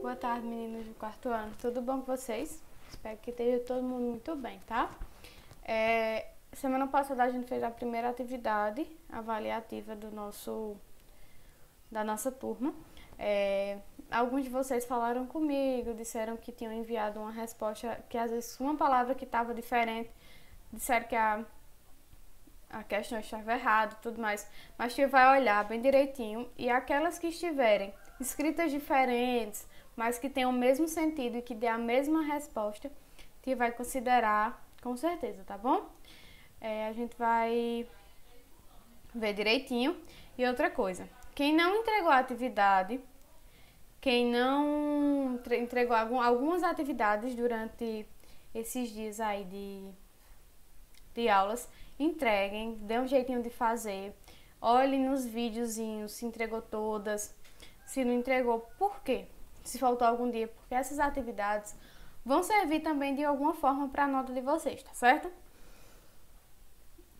Boa tarde, meninos do quarto ano. Tudo bom com vocês? Espero que esteja todo mundo muito bem, tá? Semana passada a gente fez a primeira atividade avaliativa da nossa turma. Alguns de vocês falaram comigo, disseram que tinham enviado uma resposta, que às vezes uma palavra que estava diferente, disseram que a questão estava errada e tudo mais, mas a gente vai olhar bem direitinho e aquelas que estiverem escritas diferentes, mas que tenham o mesmo sentido e que dê a mesma resposta, a gente vai considerar com certeza, tá bom? A gente vai ver direitinho. E outra coisa, quem não entregou a atividade, quem não entregou algumas atividades durante esses dias aí de aulas, entreguem, dê um jeitinho de fazer, olhe nos videozinhos se entregou todas, se não entregou, por quê? Se faltou algum dia, porque essas atividades vão servir também de alguma forma para a nota de vocês, tá certo?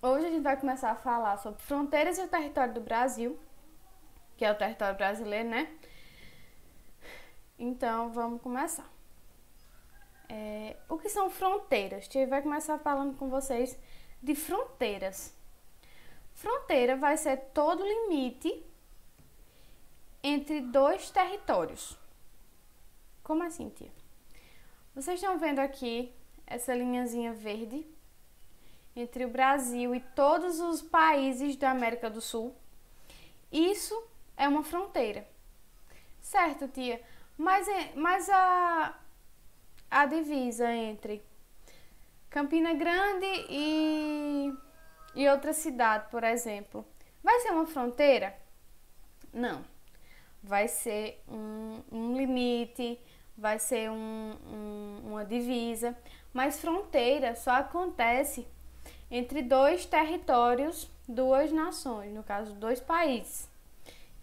Hoje a gente vai começar a falar sobre fronteiras e o território do Brasil, que é o território brasileiro, né? Então, vamos começar. O que são fronteiras? A gente vai começar falando com vocês de fronteiras. Fronteira vai ser todo limite entre dois territórios. Como assim, tia? Vocês estão vendo aqui essa linhazinha verde entre o Brasil e todos os países da América do Sul? Isso é uma fronteira. Certo, tia? Mas a divisa entre Campina Grande e outra cidade, por exemplo, vai ser uma fronteira? Não. Vai ser um limite, vai ser uma divisa, mas fronteira só acontece entre dois territórios, duas nações, no caso, dois países.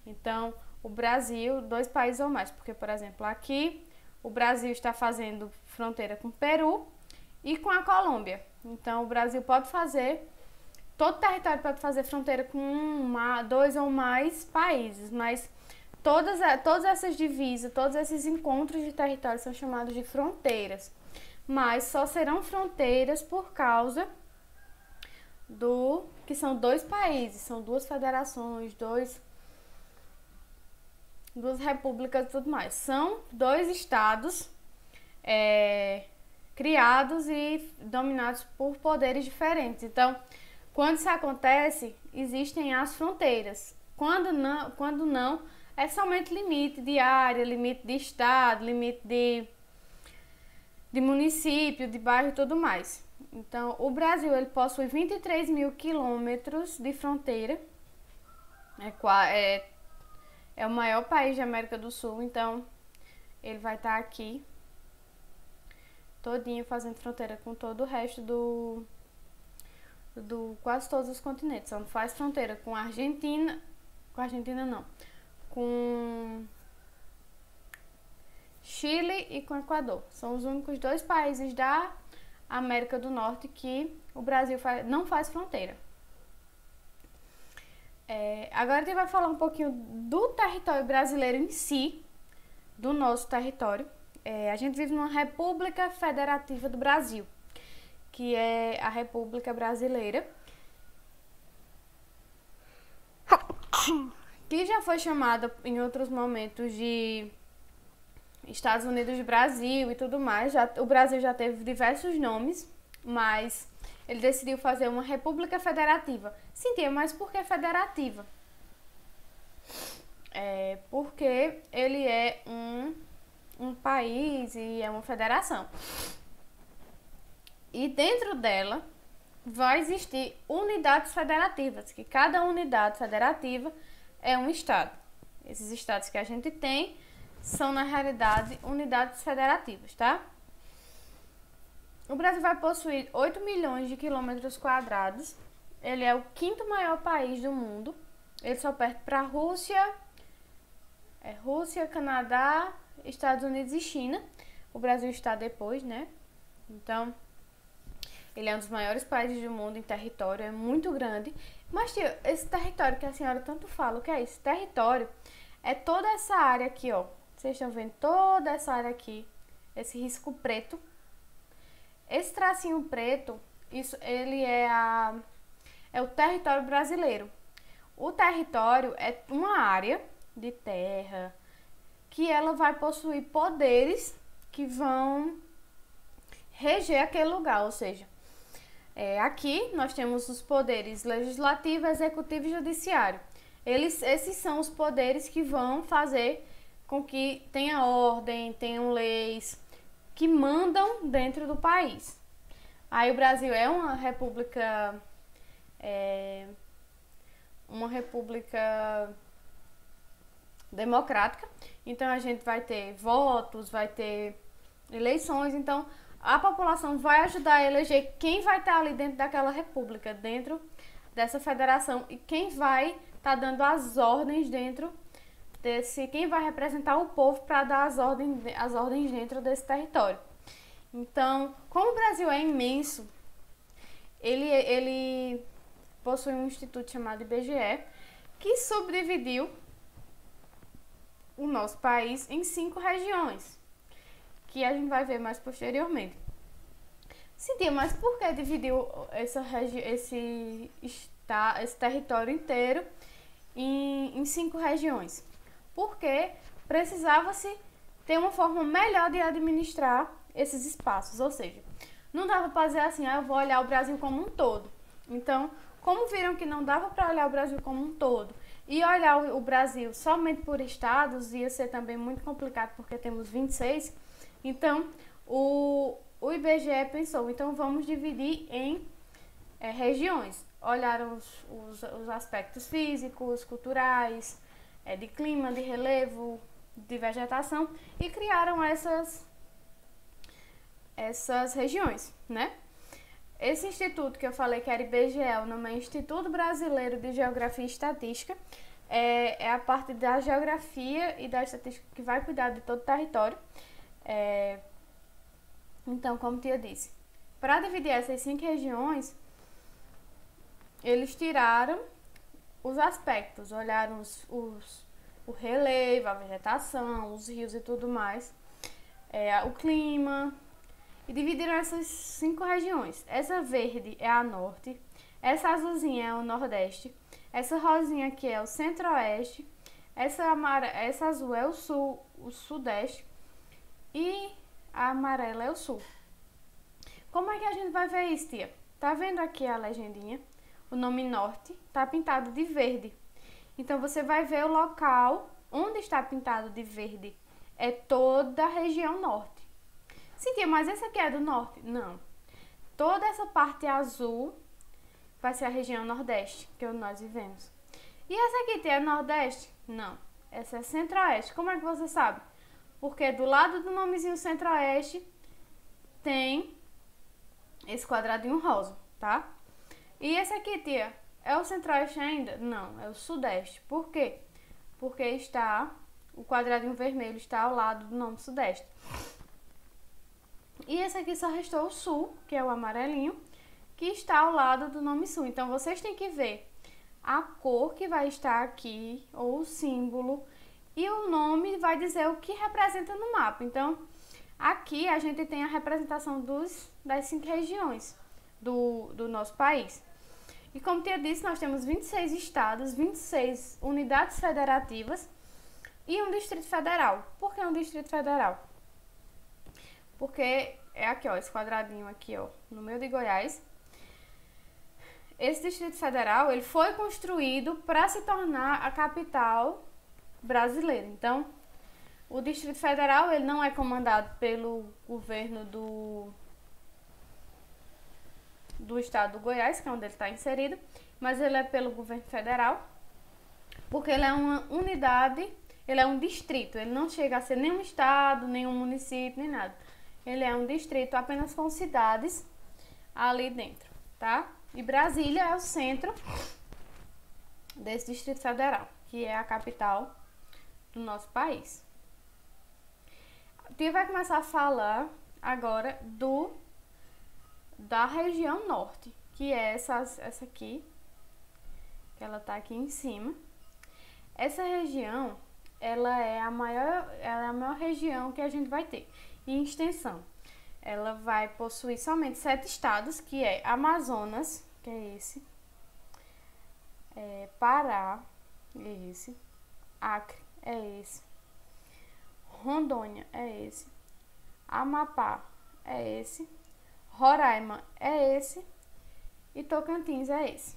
Então, o Brasil, dois países ou mais, porque, por exemplo, aqui o Brasil está fazendo fronteira com o Peru e com a Colômbia. Então, o Brasil pode fazer, todo território pode fazer fronteira com dois ou mais países, mas todas essas divisas, todos esses encontros de território são chamados de fronteiras, mas só serão fronteiras por causa que são dois países, são duas federações, duas repúblicas e tudo mais. São dois estados criados e dominados por poderes diferentes. Então, quando isso acontece, existem as fronteiras. Quando não, é somente limite de área, limite de estado, limite de município, de bairro e tudo mais. Então, o Brasil ele possui 23 mil quilômetros de fronteira. É o maior país da América do Sul, então ele vai estar aqui todinho fazendo fronteira com todo o resto do quase todos os continentes. Então faz fronteira com a Argentina não, com Chile e com Equador. São os únicos dois países da América do Norte que o Brasil não faz fronteira. Agora a gente vai falar um pouquinho do território brasileiro em si, do nosso território. A gente vive numa República Federativa do Brasil, que é a República Brasileira, que já foi chamada em outros momentos de Estados Unidos do Brasil e tudo mais. O Brasil já teve diversos nomes, mas ele decidiu fazer uma república federativa. Sim, tia, mas por que federativa? Porque ele é um país e é uma federação. E dentro dela vai existir unidades federativas, que cada unidade federativa é um estado. Esses estados que a gente tem são, na realidade, unidades federativas, tá? O Brasil vai possuir 8 milhões de quilômetros quadrados. Ele é o quinto maior país do mundo. Ele só perde para a Rússia, Canadá, Estados Unidos e China. O Brasil está depois, né? Então, ele é um dos maiores países do mundo em território, é muito grande. Mas, tio, esse território que a senhora tanto fala, o que é isso? Território é toda essa área aqui, ó, Vocês estão vendo toda essa área aqui, esse risco preto. Esse tracinho preto, ele é o território brasileiro. O território é uma área de terra que ela vai possuir poderes que vão reger aquele lugar, ou seja, aqui nós temos os poderes legislativo, executivo e judiciário. Esses são os poderes que vão fazer com que tenha ordem, tenham leis que mandam dentro do país. Aí o Brasil é uma república democrática, então a gente vai ter votos, vai ter eleições, então a população vai ajudar a eleger quem vai estar ali dentro daquela república, dentro dessa federação, e quem vai estar dando as ordens dentro quem vai representar o povo para dar as ordens dentro desse território. Então, como o Brasil é imenso, ele possui um instituto chamado IBGE, que subdividiu o nosso país em 5 regiões, que a gente vai ver mais posteriormente. Cintia, mas por que dividiu esse território inteiro em 5 regiões? Porque precisava-se ter uma forma melhor de administrar esses espaços, ou seja, não dava para dizer assim, eu vou olhar o Brasil como um todo. Então, como viram que não dava para olhar o Brasil como um todo e olhar o Brasil somente por estados, ia ser também muito complicado porque temos 26, então o IBGE pensou, então vamos dividir em regiões. Olharam os aspectos físicos, culturais, de clima, de relevo, de vegetação e criaram essas regiões, né? Esse instituto que eu falei que era IBGE, o nome é Instituto Brasileiro de Geografia e Estatística, é a parte da geografia e da estatística que vai cuidar de todo o território. Então, como tia disse, para dividir essas 5 regiões, eles tiraram os aspectos, olharam o relevo, a vegetação, os rios e tudo mais, o clima, e dividiram essas 5 regiões. Essa verde é a norte, essa azulzinha é o nordeste, essa rosinha aqui é o centro-oeste, essa azul é o sudeste e a amarela é o sul. Como é que a gente vai ver isso, tia? Tá vendo aqui a legendinha? O nome norte tá pintado de verde. Então, você vai ver o local onde está pintado de verde. É toda a região norte. Cintia, mas esse aqui é do norte? Não. Toda essa parte azul vai ser a região nordeste, que é onde nós vivemos. E essa aqui, tia, é nordeste? Não. Essa é centro-oeste. Como é que você sabe? Porque do lado do nomezinho centro-oeste tem esse quadradinho rosa, tá? E esse aqui, tia, é o centro-oeste ainda? Não, é o sudeste. Por quê? Porque o quadradinho vermelho está ao lado do nome sudeste. E esse aqui só restou o sul, que é o amarelinho, que está ao lado do nome sul. Então, vocês têm que ver a cor que vai estar aqui, ou o símbolo, e o nome vai dizer o que representa no mapa. Então, aqui a gente tem a representação das 5 regiões do nosso país. E como tia disse, nós temos 26 estados, 26 unidades federativas e um Distrito Federal. Por que um Distrito Federal? Porque é aqui, ó, esse quadradinho aqui, ó, no meio de Goiás. Esse Distrito Federal, ele foi construído para se tornar a capital brasileira. Então, o Distrito Federal, ele não é comandado pelo governo do estado do Goiás, que é onde ele está inserido, mas ele é pelo governo federal, porque ele é uma unidade, ele é um distrito, ele não chega a ser nenhum estado, nenhum município, nem nada. Ele é um distrito apenas com cidades ali dentro, tá? E Brasília é o centro desse Distrito Federal, que é a capital do nosso país. A tia vai começar a falar agora da região norte, que é essa aqui, que ela tá aqui em cima. Essa região, ela é a maior região que a gente vai ter em extensão. Ela vai possuir somente 7 estados, que é Amazonas, que é esse, Pará, é esse, Acre, é esse, Rondônia, é esse, Amapá, é esse, Roraima, é esse e Tocantins, é esse.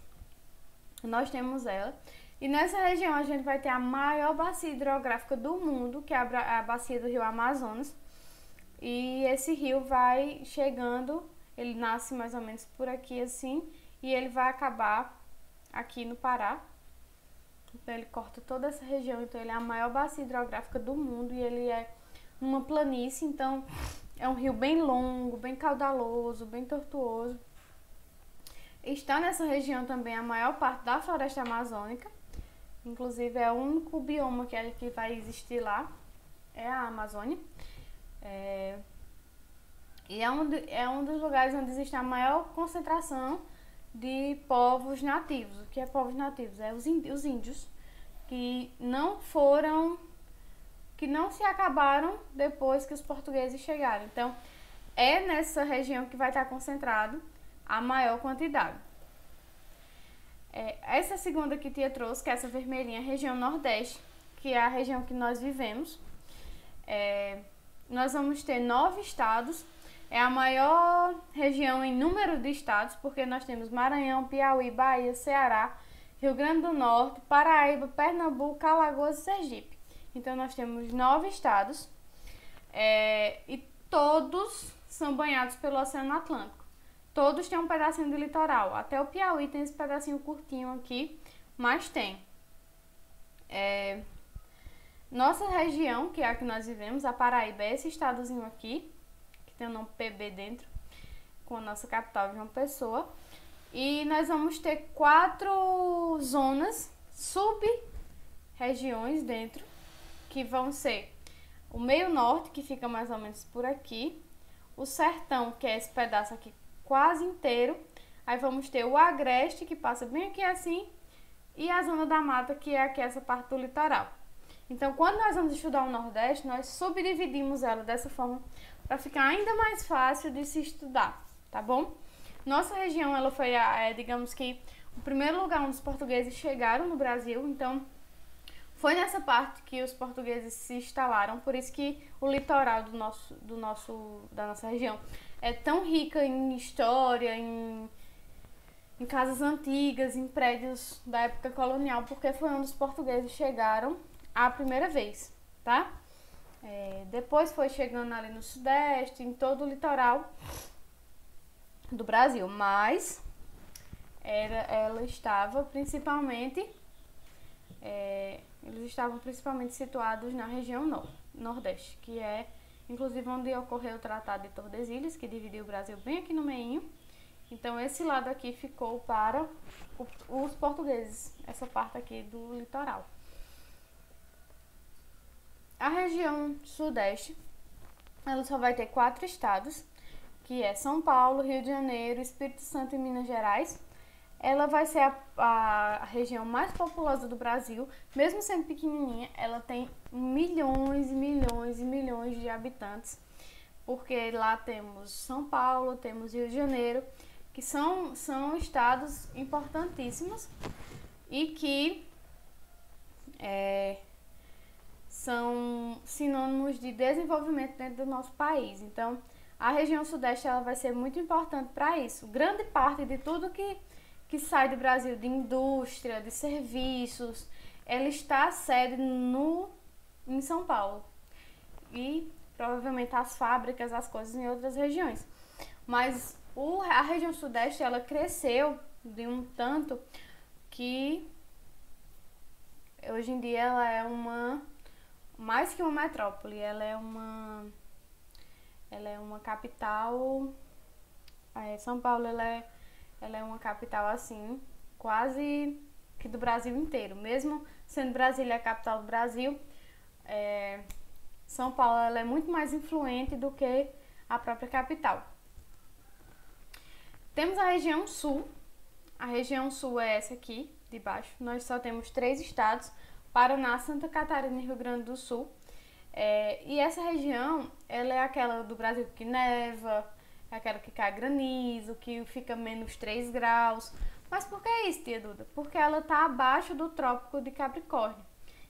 Nós temos ela. E nessa região a gente vai ter a maior bacia hidrográfica do mundo, que é a bacia do rio Amazonas. E esse rio vai chegando, ele nasce mais ou menos por aqui assim, e ele vai acabar aqui no Pará. Então ele corta toda essa região, então ele é a maior bacia hidrográfica do mundo e ele é uma planície, então é um rio bem longo, bem caudaloso, bem tortuoso. Está nessa região também a maior parte da floresta amazônica, inclusive é o único bioma que vai existir lá, é a Amazônia. E é um dos lugares onde existe a maior concentração de povos nativos. O que é povos nativos? É os índios, que não se acabaram depois que os portugueses chegaram. Então, é nessa região que vai estar concentrado a maior quantidade. Essa segunda que Tia trouxe, que é essa vermelhinha, é a região Nordeste, que é a região que nós vivemos. Nós vamos ter 9 estados. É a maior região em número de estados, porque nós temos Maranhão, Piauí, Bahia, Ceará, Rio Grande do Norte, Paraíba, Pernambuco, Alagoas e Sergipe. Então nós temos 9 estados e todos são banhados pelo Oceano Atlântico. Todos têm um pedacinho de litoral. Até o Piauí tem esse pedacinho curtinho aqui, mas tem. Nossa região, que é a que nós vivemos, a Paraíba, é esse estadozinho aqui, que tem o nome PB dentro, com a nossa capital, João Pessoa. E nós vamos ter 4 zonas, sub-regiões dentro, que vão ser o meio norte, que fica mais ou menos por aqui, o sertão, que é esse pedaço aqui quase inteiro, aí vamos ter o agreste, que passa bem aqui assim, e a zona da mata, que é aqui essa parte do litoral. Então, quando nós vamos estudar o Nordeste, nós subdividimos ela dessa forma, para ficar ainda mais fácil de se estudar, tá bom? Nossa região, ela foi, digamos que, o primeiro lugar onde os portugueses chegaram no Brasil, então foi nessa parte que os portugueses se instalaram, por isso que o litoral da nossa região é tão rica em história, em casas antigas, em prédios da época colonial, porque foi onde os portugueses chegaram a primeira vez, tá? Depois foi chegando ali no Sudeste, em todo o litoral do Brasil, mas ela estava principalmente, eles estavam principalmente situados na região Nordeste, que é inclusive onde ocorreu o Tratado de Tordesilhas, que dividiu o Brasil bem aqui no meio. Então esse lado aqui ficou para os portugueses, essa parte aqui do litoral. A região Sudeste, ela só vai ter 4 estados, que é São Paulo, Rio de Janeiro, Espírito Santo e Minas Gerais. Ela vai ser a região mais populosa do Brasil, mesmo sendo pequenininha, ela tem milhões e milhões e milhões de habitantes, porque lá temos São Paulo, temos Rio de Janeiro, que são estados importantíssimos e que são sinônimos de desenvolvimento dentro do nosso país. Então, a região Sudeste ela vai ser muito importante para isso. Grande parte de tudo que sai do Brasil, de indústria, de serviços, ela está sede em São Paulo. E provavelmente as fábricas, as coisas em outras regiões. Mas a região Sudeste, ela cresceu de um tanto que hoje em dia ela é mais que uma metrópole, ela é uma capital. São Paulo, ela é uma capital assim, quase que do Brasil inteiro. Mesmo sendo Brasília a capital do Brasil, São Paulo ela é muito mais influente do que a própria capital. Temos a região Sul. A região Sul é essa aqui, de baixo. Nós só temos 3 estados, Paraná, Santa Catarina e Rio Grande do Sul. E essa região, ela é aquela do Brasil que neva, é aquela que cai granizo, que fica menos 3 graus. Mas por que isso, tia Duda? Porque ela está abaixo do Trópico de Capricórnio.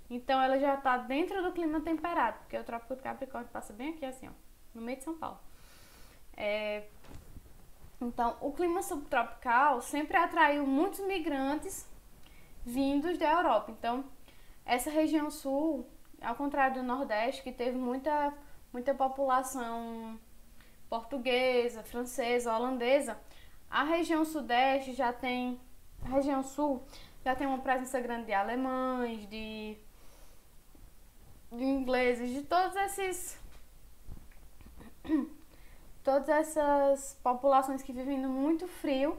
Então ela já está dentro do clima temperado, porque o Trópico de Capricórnio passa bem aqui assim, ó, no meio de São Paulo. Então, o clima subtropical sempre atraiu muitos migrantes vindos da Europa. Então, essa região sul, ao contrário do Nordeste, que teve muita população portuguesa, francesa, holandesa, a região Sudeste já tem, a região Sul já tem uma presença grande de alemães, de ingleses, de todas essas populações que vivem no muito frio,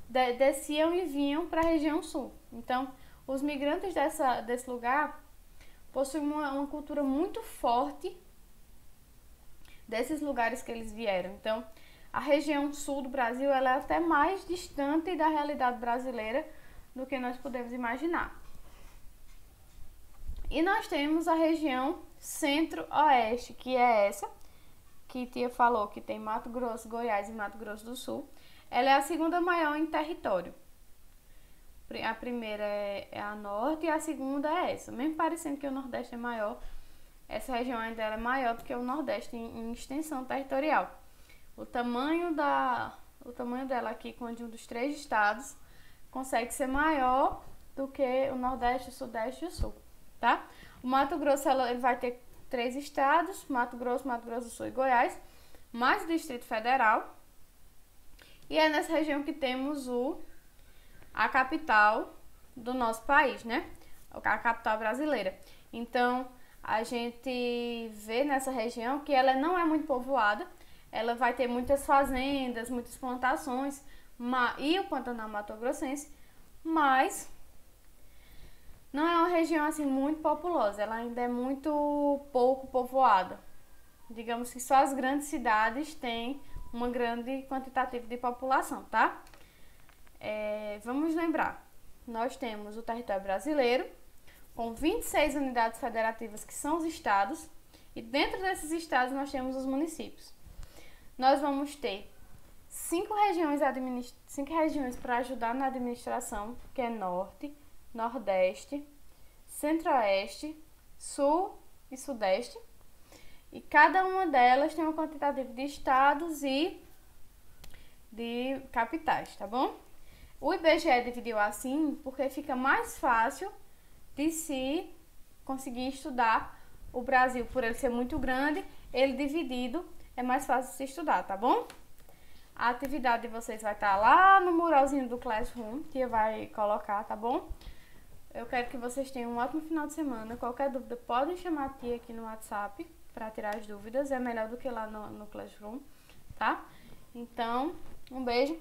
desciam e vinham para a região Sul. Então, os migrantes desse lugar possuem uma cultura muito forte desses lugares que eles vieram. Então, a região sul do Brasil ela é até mais distante da realidade brasileira do que nós podemos imaginar. E nós temos a região centro-oeste, que é essa que tia falou, que tem Mato Grosso, Goiás e Mato Grosso do Sul. Ela é a segunda maior em território. A primeira é a norte e a segunda é essa. Mesmo parecendo que o Nordeste é maior, essa região ainda é maior do que o Nordeste em extensão territorial. O tamanho dela aqui, conjunto dos 3 estados, consegue ser maior do que o Nordeste, o Sudeste e o Sul, tá? O Mato Grosso ele vai ter 3 estados, Mato Grosso do Sul e Goiás, mais o Distrito Federal. E é nessa região que temos a capital do nosso país, né? A capital brasileira. Então, a gente vê nessa região que ela não é muito povoada, ela vai ter muitas fazendas, muitas plantações, e o Pantanal Mato Grossense, mas não é uma região assim muito populosa, ela ainda é muito pouco povoada. Digamos que só as grandes cidades têm uma grande quantitativa de população, tá? Vamos lembrar, nós temos o território brasileiro, com 26 unidades federativas que são os estados, e dentro desses estados nós temos os municípios. Nós vamos ter 5 regiões para ajudar na administração, que é Norte, Nordeste, Centro-Oeste, Sul e Sudeste. E cada uma delas tem um quantitativo de estados e de capitais, tá bom? O IBGE dividiu assim porque fica mais fácil de se conseguir estudar o Brasil, por ele ser muito grande, ele dividido é mais fácil de se estudar, tá bom? A atividade de vocês vai estar lá no muralzinho do Classroom, que vai colocar, tá bom? Eu quero que vocês tenham um ótimo final de semana. Qualquer dúvida, podem chamar a tia aqui no WhatsApp para tirar as dúvidas. É melhor do que lá no Classroom, tá? Então, um beijo.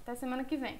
Até semana que vem.